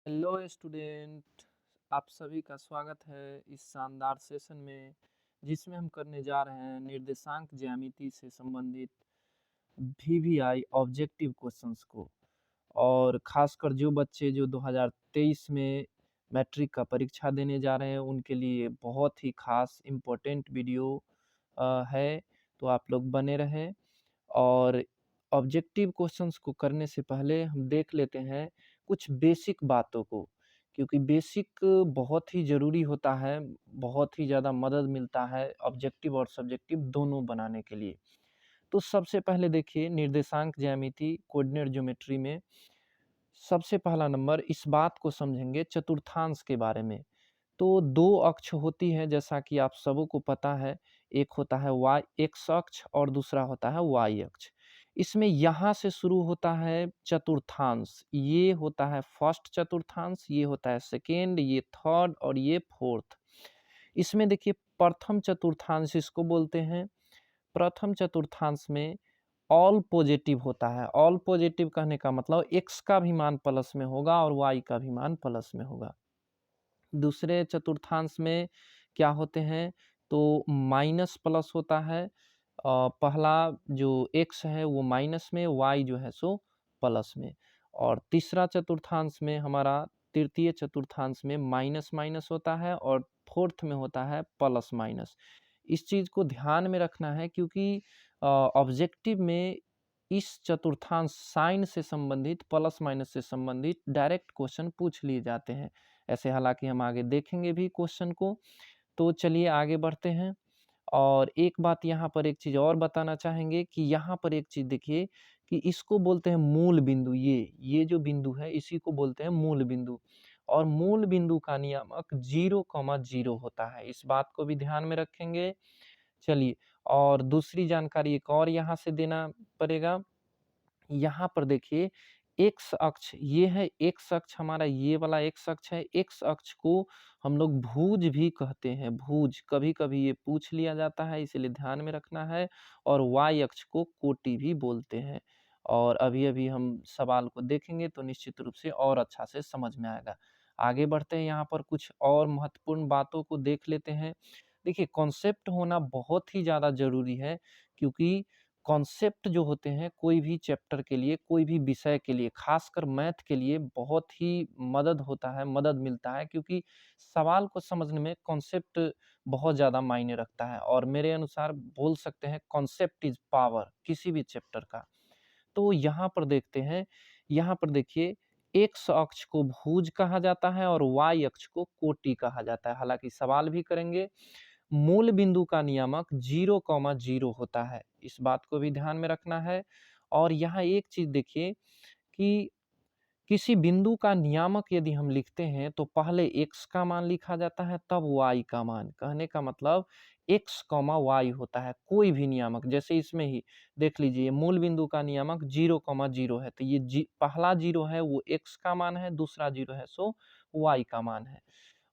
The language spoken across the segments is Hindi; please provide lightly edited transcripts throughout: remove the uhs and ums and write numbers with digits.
Hello student. आप सभी का स्वागत है इस शानदार सेशन में जिसमें हम करने जा रहे हैं निर्देशांक ज्यामिति से संबंधित वीवीआई ऑब्जेक्टिव क्वेश्चंस को। और खासकर जो बच्चे जो 2023 में मैट्रिक का परीक्षा देने जा रहे हैं उनके लिए बहुत ही खास इम्पोर्टेंट वीडियो है, तो आप लोग बने रहें। और ऑब्जेक्टिव क्वेश्चंस को करने से पहले हम देख लेते हैं कुछ बेसिक बातों को, क्योंकि बेसिक बहुत ही ज़रूरी होता है, बहुत ही ज़्यादा मदद मिलता है ऑब्जेक्टिव और सब्जेक्टिव दोनों बनाने के लिए। तो सबसे पहले देखिए निर्देशांक ज्यामिति कोऑर्डिनेट ज्योमेट्री में सबसे पहला नंबर इस बात को समझेंगे चतुर्थांश के बारे में। तो दो अक्ष होती हैं जैसा कि आप सबों को पता है, एक होता है वाई एक्स अक्ष और दूसरा होता है वाई अक्ष। इसमें यहाँ से शुरू होता है चतुर्थांश, ये होता है फर्स्ट चतुर्थांश, ये होता है सेकेंड, ये थर्ड और ये फोर्थ। इसमें देखिए प्रथम चतुर्थांश इसको बोलते हैं। प्रथम चतुर्थांश में ऑल पॉजिटिव होता है। ऑल पॉजिटिव कहने का मतलब एक्स का भी मान प्लस में होगा और वाई का भी मान प्लस में होगा। दूसरे चतुर्थांश में क्या होते हैं, तो माइनस प्लस होता है। पहला जो एक्स है वो माइनस में, वाई जो है सो प्लस में। और तीसरा चतुर्थांश में हमारा तृतीय चतुर्थांश में माइनस माइनस होता है और फोर्थ में होता है प्लस माइनस। इस चीज़ को ध्यान में रखना है क्योंकि ऑब्जेक्टिव में इस चतुर्थांश साइन से संबंधित प्लस माइनस से संबंधित डायरेक्ट क्वेश्चन पूछ लिए जाते हैं। ऐसे हालांकि हम आगे देखेंगे भी क्वेश्चन को। तो चलिए आगे बढ़ते हैं। और एक बात यहाँ पर एक चीज़ और बताना चाहेंगे कि यहाँ पर एक चीज़ देखिए कि इसको बोलते हैं मूल बिंदु। ये जो बिंदु है इसी को बोलते हैं मूल बिंदु। और मूल बिंदु का नियामक 0,0 होता है, इस बात को भी ध्यान में रखेंगे। चलिए, और दूसरी जानकारी एक और यहाँ से देना पड़ेगा। यहाँ पर देखिए एक्स अक्ष, ये है एक्स अक्ष, हमारा ये वाला एक्स अक्ष है। एक्स अक्ष को हम लोग भुज भी कहते हैं, भुज कभी कभी ये पूछ लिया जाता है, इसलिए ध्यान में रखना है। और वाई अक्ष को कोटि भी बोलते हैं। और अभी अभी हम सवाल को देखेंगे तो निश्चित रूप से और अच्छा से समझ में आएगा। आगे बढ़ते हैं, यहाँ पर कुछ और महत्वपूर्ण बातों को देख लेते हैं। देखिए कॉन्सेप्ट होना बहुत ही ज़्यादा ज़रूरी है, क्योंकि कॉन्सेप्ट जो होते हैं कोई भी चैप्टर के लिए, कोई भी विषय के लिए, खासकर मैथ के लिए बहुत ही मदद होता है, मदद मिलता है, क्योंकि सवाल को समझने में कॉन्सेप्ट बहुत ज़्यादा मायने रखता है। और मेरे अनुसार बोल सकते हैं कॉन्सेप्ट इज पावर किसी भी चैप्टर का। तो यहाँ पर देखते हैं, यहाँ पर देखिए एक्स अक्ष को भुज कहा जाता है और वाई अक्ष को कोटि कहा जाता है। हालांकि सवाल भी करेंगे। मूल बिंदु का नियामक 0,0 होता है, इस बात को भी ध्यान में रखना है। और यहाँ एक चीज देखिए कि किसी बिंदु का नियामक यदि हम लिखते हैं तो पहले x का मान लिखा जाता है तब y का मान। कहने का मतलब x, y होता है कोई भी नियामक। जैसे इसमें ही देख लीजिए मूल बिंदु का नियामक 0,0 है, तो ये पहला 0 है वो x का मान है, दूसरा 0 है सो y का मान है।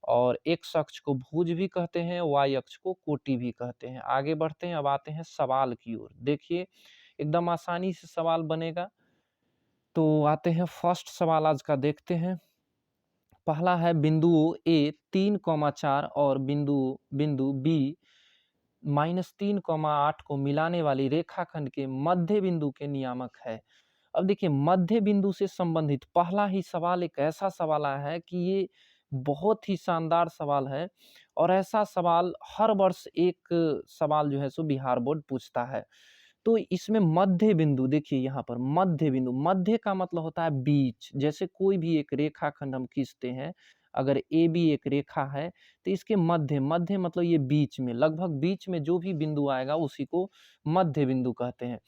और x अक्ष को भुज भी कहते हैं, y अक्ष को कोटि भी कहते हैं। आगे बढ़ते हैं, अब आते हैं सवाल की ओर। देखिए एकदम आसानी से सवाल बनेगा। तो आते हैं फर्स्ट सवाल आज का देखते हैं। पहला है बिंदु ए 3,4 और बिंदु बिंदु बी -3,8 को मिलाने वाली रेखाखंड के मध्य बिंदु के नियामक है। अब देखिए मध्य बिंदु से संबंधित पहला ही सवाल एक ऐसा सवाल आया है कि ये बहुत ही शानदार सवाल है। और ऐसा सवाल हर वर्ष एक सवाल जो है सो बिहार बोर्ड पूछता है। तो इसमें मध्य बिंदु देखिए, यहाँ पर मध्य बिंदु, मध्य का मतलब होता है बीच। जैसे कोई भी एक रेखाखंड हम खींचते हैं, अगर ए बी एक रेखा है तो इसके मध्य, मध्य मतलब ये बीच में, लगभग बीच में जो भी बिंदु आएगा उसी को मध्य बिंदु कहते हैं।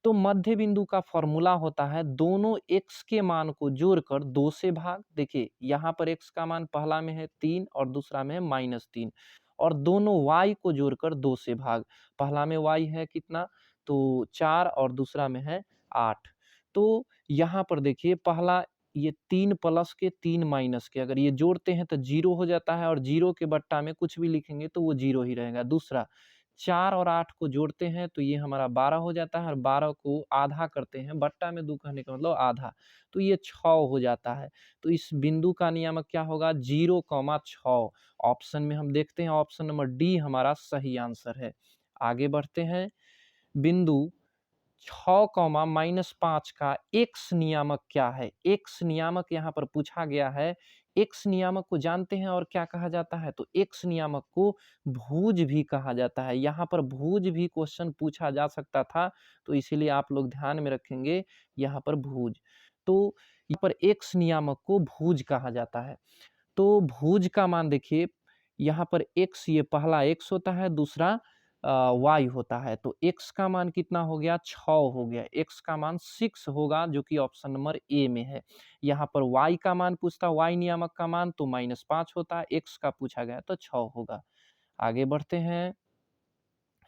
तो मध्य बिंदु का फॉर्मूला होता है दोनों x के मान को जोड़कर 2 से भाग। देखिए यहाँ पर x का मान पहला में है 3 और दूसरा में है -3, और दोनों y को जोड़कर 2 से भाग। पहला में y है कितना, तो 4 और दूसरा में है 8। तो यहाँ पर देखिए पहला ये 3 प्लस के 3 माइनस के, अगर ये जोड़ते हैं तो 0 हो जाता है, और 0 के बट्टा में कुछ भी लिखेंगे तो वो 0 ही रहेगा। दूसरा 4 और 8 को जोड़ते हैं तो ये हमारा 12 हो जाता है और 12 को आधा करते हैं, बट्टा में 2 कहने का मतलब आधा, तो ये 6 हो जाता है। तो इस बिंदु का नियामक क्या होगा? 0,6। ऑप्शन में हम देखते हैं ऑप्शन नंबर डी हमारा सही आंसर है। आगे बढ़ते हैं, बिंदु 6, -5 का एक्स नियामक क्या है? एक्स नियामक यहाँ पर पूछा गया है। एक्स नियामक को जानते हैं और क्या कहा जाता है? तो एक्स नियामक को भुज भी कहा जाता है। यहाँ पर भुज भी क्वेश्चन पूछा जा सकता था, तो इसीलिए आप लोग ध्यान में रखेंगे यहाँ पर भुज। तो यहाँ पर एक्स नियामक को भुज कहा जाता है। तो भुज का मान देखिए, यहाँ पर एक्स, ये पहला एक्स होता है, दूसरा वाई होता है। तो एक्स का मान कितना हो गया? 6 हो गया। एक्स का मान 6 होगा जो कि ऑप्शन नंबर ए में है। यहाँ पर वाई का मान पूछता, वाई नियामक का मान तो -5 होता है, एक्स का पूछा गया तो 6 होगा। आगे बढ़ते हैं,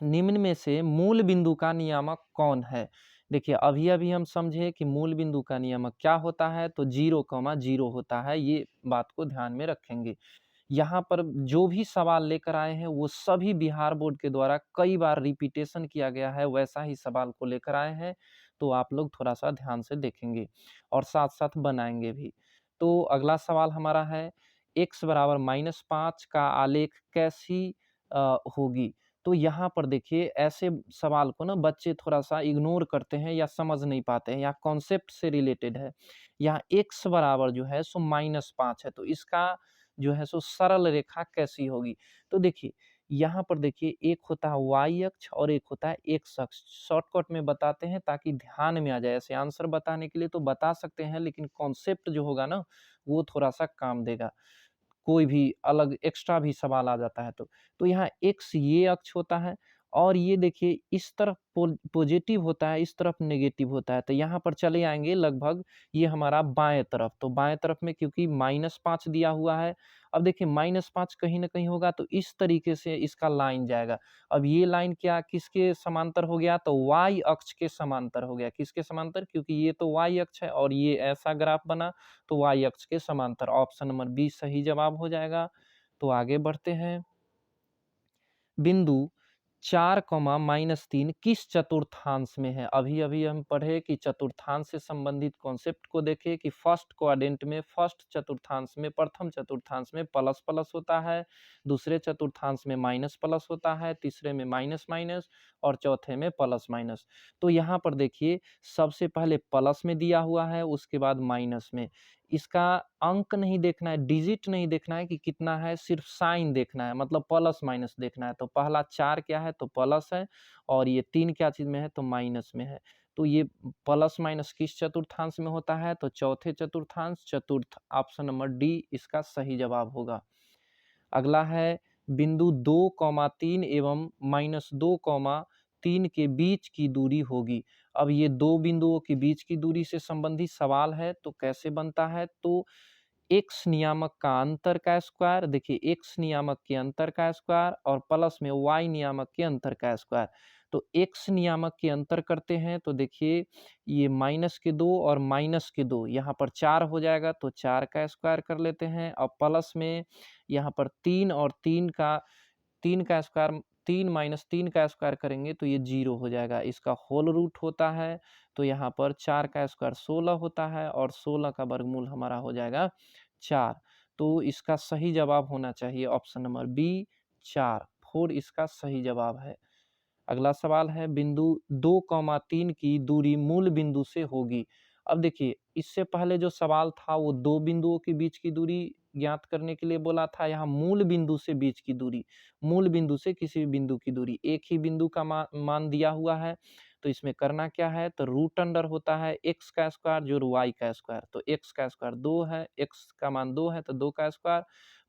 निम्न में से मूल बिंदु का नियामक कौन है? देखिए अभी अभी हम समझे कि मूल बिंदु का नियामक क्या होता है, तो 0,0 होता है, ये बात को ध्यान में रखेंगे। यहाँ पर जो भी सवाल लेकर आए हैं वो सभी बिहार बोर्ड के द्वारा कई बार रिपीटेशन किया गया है, वैसा ही सवाल को लेकर आए हैं, तो आप लोग थोड़ा सा ध्यान से देखेंगे और साथ साथ बनाएंगे भी। तो अगला सवाल हमारा है, x बराबर -5 का आलेख कैसी होगी? तो यहाँ पर देखिए ऐसे सवाल को ना बच्चे थोड़ा सा इग्नोर करते हैं या समझ नहीं पाते हैं, या कॉन्सेप्ट से रिलेटेड है। यहाँ x बराबर जो है सो -5 है, तो इसका जो है सो सरल रेखा कैसी होगी? तो देखिए यहाँ पर देखिए एक होता है वाई अक्ष और एक होता है एक्स अक्ष। शॉर्टकट में बताते हैं ताकि ध्यान में आ जाए। ऐसे आंसर बताने के लिए तो बता सकते हैं, लेकिन कॉन्सेप्ट जो होगा ना वो थोड़ा सा काम देगा। कोई भी अलग एक्स्ट्रा भी सवाल आ जाता है तो यहाँ एक्स ये अक्ष होता है और ये देखिए इस तरफ पॉजिटिव होता है, इस तरफ नेगेटिव होता है, तो यहाँ पर चले आएंगे लगभग ये हमारा बाएं तरफ। तो बाएं तरफ में क्योंकि -5 दिया हुआ है, अब देखिए -5 कहीं ना कहीं होगा तो इस तरीके से इसका लाइन जाएगा। अब ये लाइन क्या किसके समांतर हो गया? तो वाई अक्ष के समांतर हो गया। किसके समांतर? क्योंकि ये तो वाई अक्ष है और ये ऐसा ग्राफ बना, तो वाई अक्ष के समांतर। ऑप्शन नंबर बी सही जवाब हो जाएगा। तो आगे बढ़ते हैं, बिंदु 4, -3 किस चतुर्थांश में है? अभी अभी हम पढ़े कि चतुर्थांश से संबंधित कॉन्सेप्ट को देखे कि फर्स्ट क्वाड्रेंट में, फर्स्ट चतुर्थांश में, प्रथम चतुर्थांश में प्लस प्लस होता है, दूसरे चतुर्थांश में माइनस प्लस होता है, तीसरे में माइनस माइनस और चौथे में प्लस माइनस। तो यहाँ पर देखिए सबसे पहले प्लस में दिया हुआ है, उसके बाद माइनस में। इसका अंक नहीं देखना है, डिजिट नहीं देखना है कि कितना है, सिर्फ साइन देखना है, मतलब प्लस माइनस देखना है। तो पहला 4 क्या है? तो प्लस है, और ये 3 क्या चीज में है? तो माइनस में है। तो ये प्लस माइनस किस चतुर्थांश में होता है? तो चौथे चतुर्थांश, चतुर्थ। ऑप्शन नंबर डी इसका सही जवाब होगा। अगला है, बिंदु 2, 3 एवं -2, 3 के बीच की दूरी होगी। अब ये दो बिंदुओं के बीच की दूरी से संबंधित सवाल है, तो कैसे बनता है? तो एक्स नियामक का अंतर का स्क्वायर, देखिए एक्स नियामक के अंतर का स्क्वायर और प्लस में वाई नियामक के अंतर का स्क्वायर। तो एक्स नियामक के अंतर करते हैं तो देखिए ये -2 और -2 यहाँ पर 4 हो जाएगा, तो 4 का स्क्वायर कर लेते हैं। और प्लस में यहाँ पर 3 और 3 का स्क्वायर, 3 - 3 का स्क्वायर करेंगे तो ये 0 हो जाएगा। इसका होल रूट होता है, तो यहाँ पर 4 का स्क्वायर 16 होता है और 16 का वर्गमूल हमारा हो जाएगा 4। तो इसका सही जवाब होना चाहिए ऑप्शन नंबर बी 4, 4 इसका सही जवाब है। अगला सवाल है, बिंदु 2, 3 की दूरी मूल बिंदु से होगी। अब देखिए इससे पहले जो सवाल था वो दो बिंदुओं के बीच की दूरी ज्ञात करने के लिए बोला था, यहाँ मूल बिंदु से बीच की दूरी, मूल बिंदु से किसी भी बिंदु की दूरी, एक ही बिंदु का मान दिया हुआ है। तो इसमें करना क्या है? तो रूट अंडर होता है एक्स का स्क्वायर जोड़ वाई का स्क्वायर। तो एक्स का स्क्वायर 2 है, एक्स का मान 2 है तो 2 का स्क्वायर,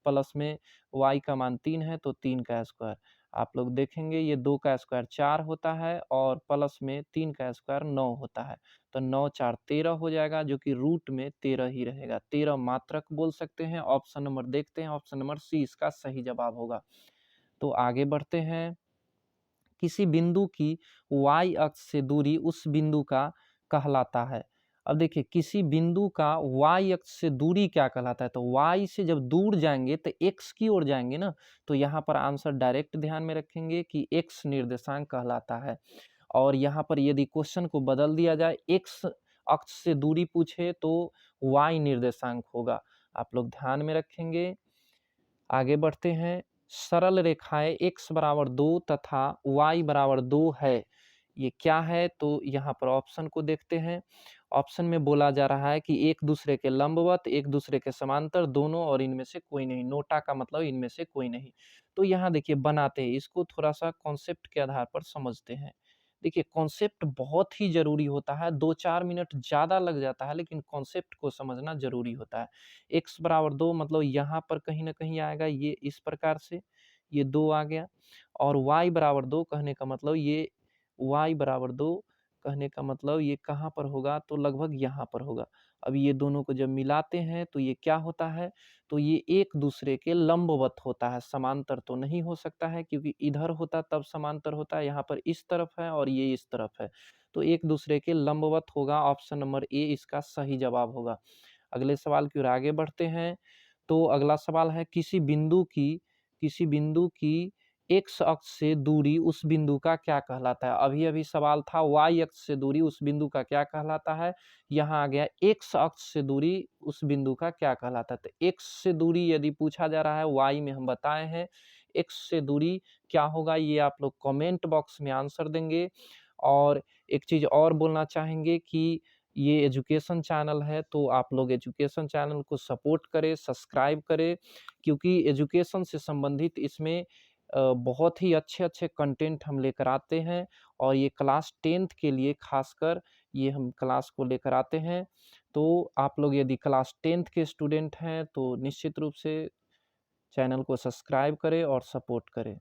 प्लस में वाई का मान 3 है तो 3 का स्क्वायर। आप लोग देखेंगे ये 2 का स्क्वायर 4 होता है और प्लस में 3 का स्क्वायर 9 होता है। तो 9 4 13 हो जाएगा, जो कि रूट में 13 ही रहेगा। 13 मात्रक बोल सकते हैं। ऑप्शन नंबर देखते हैं, ऑप्शन नंबर सी इसका सही जवाब होगा। तो आगे बढ़ते हैं, किसी बिंदु की वाई अक्ष से दूरी उस बिंदु का कहलाता है। अब देखिए किसी बिंदु का वाई अक्ष से दूरी क्या कहलाता है, तो वाई से जब दूर जाएंगे तो एक्स की ओर जाएंगे ना, तो यहाँ पर आंसर डायरेक्ट ध्यान में रखेंगे कि एक्स निर्देशांक कहलाता है। और यहाँ पर यदि क्वेश्चन को बदल दिया जाए, एक्स अक्ष से दूरी पूछे तो वाई निर्देशांक होगा, आप लोग ध्यान में रखेंगे। आगे बढ़ते हैं। सरल रेखाएं x बराबर 2 तथा y बराबर 2 है, ये क्या है, तो यहाँ पर ऑप्शन को देखते हैं। ऑप्शन में बोला जा रहा है कि एक दूसरे के लंबवत, एक दूसरे के समांतर, दोनों और इनमें से कोई नहीं। नोटा का मतलब इनमें से कोई नहीं। तो यहाँ देखिए बनाते हैं, इसको थोड़ा सा कॉन्सेप्ट के आधार पर समझते हैं। देखिए कॉन्सेप्ट बहुत ही जरूरी होता है, 2-4 मिनट ज़्यादा लग जाता है लेकिन कॉन्सेप्ट को समझना जरूरी होता है। x बराबर 2 मतलब यहाँ पर कहीं ना कहीं आएगा, ये इस प्रकार से ये 2 आ गया। और y बराबर 2 कहने का मतलब ये y बराबर 2 कहने का मतलब ये कहाँ पर होगा, तो लगभग यहाँ पर होगा। अब ये दोनों को जब मिलाते हैं तो ये क्या होता है, तो ये एक दूसरे के लंबवत होता है, समांतर तो नहीं हो सकता है क्योंकि इधर होता तब समांतर होता है, यहाँ पर इस तरफ है और ये इस तरफ है, तो एक दूसरे के लंबवत होगा। ऑप्शन नंबर ए इसका सही जवाब होगा। अगले सवाल की ओर आगे बढ़ते हैं। तो अगला सवाल है किसी बिंदु की एक्स अक्ष से दूरी उस बिंदु का क्या कहलाता है। अभी अभी सवाल था वाई अक्ष से दूरी उस बिंदु का क्या कहलाता है, यहाँ आ गया एक्स अक्ष से दूरी उस बिंदु का क्या कहलाता है। तो एक्स से दूरी यदि पूछा जा रहा है, वाई में हम बताए हैं, एक्स से दूरी क्या होगा ये आप लोग कमेंट बॉक्स में आंसर देंगे। और एक चीज़ और बोलना चाहेंगे कि ये एजुकेशन चैनल है, तो आप लोग एजुकेशन चैनल को सपोर्ट करें, सब्सक्राइब करें, क्योंकि एजुकेशन से संबंधित इसमें बहुत ही अच्छे-अच्छे कंटेंट हम लेकर आते हैं। और ये क्लास 10th के लिए खासकर ये हम क्लास को लेकर आते हैं। तो आप लोग यदि क्लास 10th के स्टूडेंट हैं तो निश्चित रूप से चैनल को सब्सक्राइब करें और सपोर्ट करें।